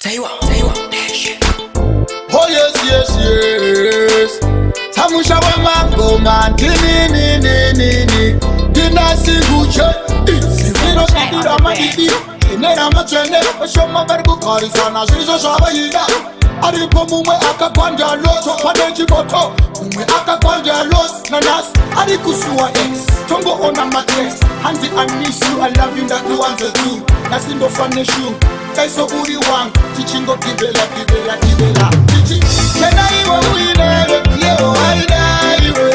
Say what? Shit. Oh yes. Samusha wa mango man, ni. Dina singuche, sivino shadira madidi. Inera machene, shoma bergu kari sana, shizo shaba yida. Aripo mume akakwanja los, padeji moto. Mume akakwanja los, nanas. Arikusuwa ex, tongo ona matres. Hanzi I miss you, I love you, that you want to do. Nasindo fane shoe. Kaiso uri wang, tichingo kibela. Tichi, kena iwa uine, leo haida iwe.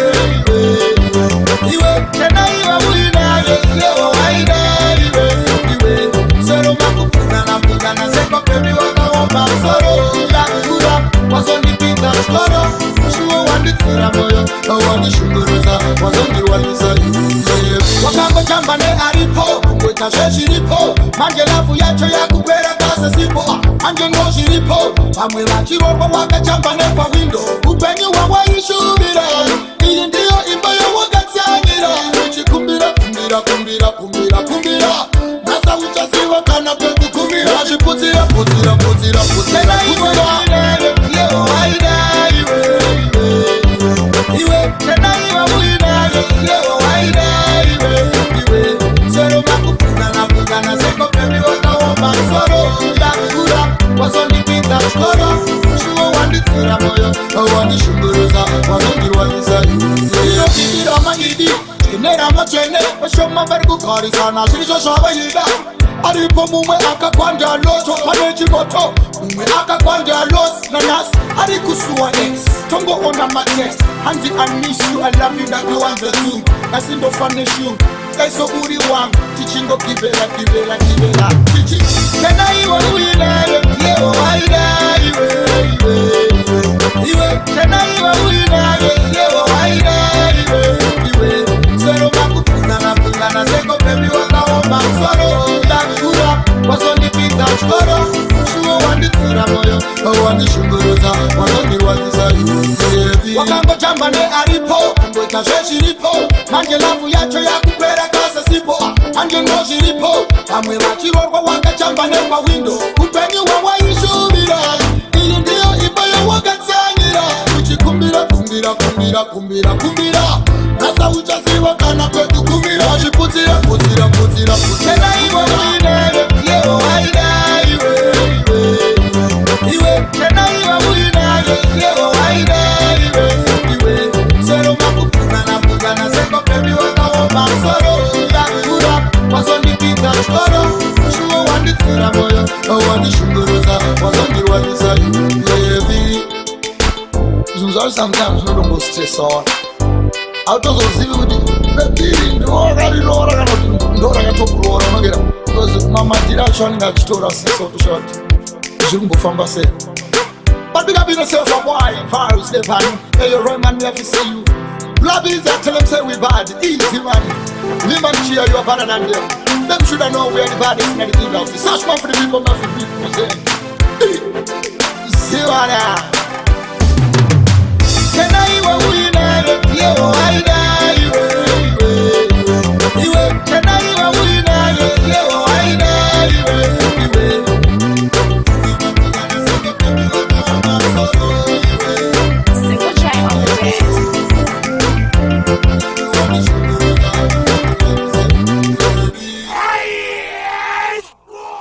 Kena iwa uine, leo haida iwe. Sero maku pugana, seko pebi waka wamba. Soro, ya kura, wasoni pita shkoro. Shuo wandi kura moyo, wandi shunguruza. Wasoni walisa wakango chambane aripo, mwita sheshiripo. Mangelafu yacho ya kupera kasa sipo. Anje ngoshiripo, amwe machiropo waka chambane kwa window. Upenyu wawa ishubira, iyi ndiyo imbayo wakatangira. Uchi kumbira. Nasa uchasiwa kana peku kumira. Shiputira. Tena leo haida iwe. Tena leo haida iwe. Sero maku pugana, seko pebi waka wamba. Soro, ya kura, wasoni pita shkoro. Shuo wandi kura moyo, wandi shunguruza. Wasoni walisa iyo kibira magidi. Inera machene, shoma bergu kari sana. Shirisho shaba yida. Aripo mume akakwanja los, padeji moto. Mume akakwanja los, nanas. Arikusuwa ex, tongo ona matres. Hanzi I miss you, I love you, that you want to do. Nasindo fane shoe. Kaiso uri wang, tichingo kibela. Tichi, kena iwa uine, leo haida iwe. Kena iwa uine, leo haida iwe. Sero maku pugana, seko pebi waka wamba. Soro, ya kura, wasoni pita shkoro. Shuo wandi kura moyo, wandi shunguruza. Wasoni walisa wakango chambane aripo, mwita sheshiripo. Mangelafu yacho ya kupera kasa sipo. Anje ngoshiripo, amwe machirorwa waka chambane kwa window. Upenyu wawa ishubira, iyi ndiyo ibayo wakatangira. Uchi kumbira. Nasa uchasiwa kana kwetu kumira. Shiputira. Tena iwa uine, leo haida iwe. Tena iwa uine, leo haida iwe. Sero maku pugana, seko pebi waka wamba. Soro, ya kura, wasoni pita shkoro. Shuo wandi kura moyo, wandi shunguruza. Wasoni walisa sometimes no don't stress on. Out of those civil ndora gatopurora nogera because mama direction ngachitora so to short zvirumbo famba se but big up yourself a boy far step on hey your man me have to see you blabbies that tell them say we bad easy man live and cheer you are better than them should I know where the bad is in the kingdom search man for the people nothing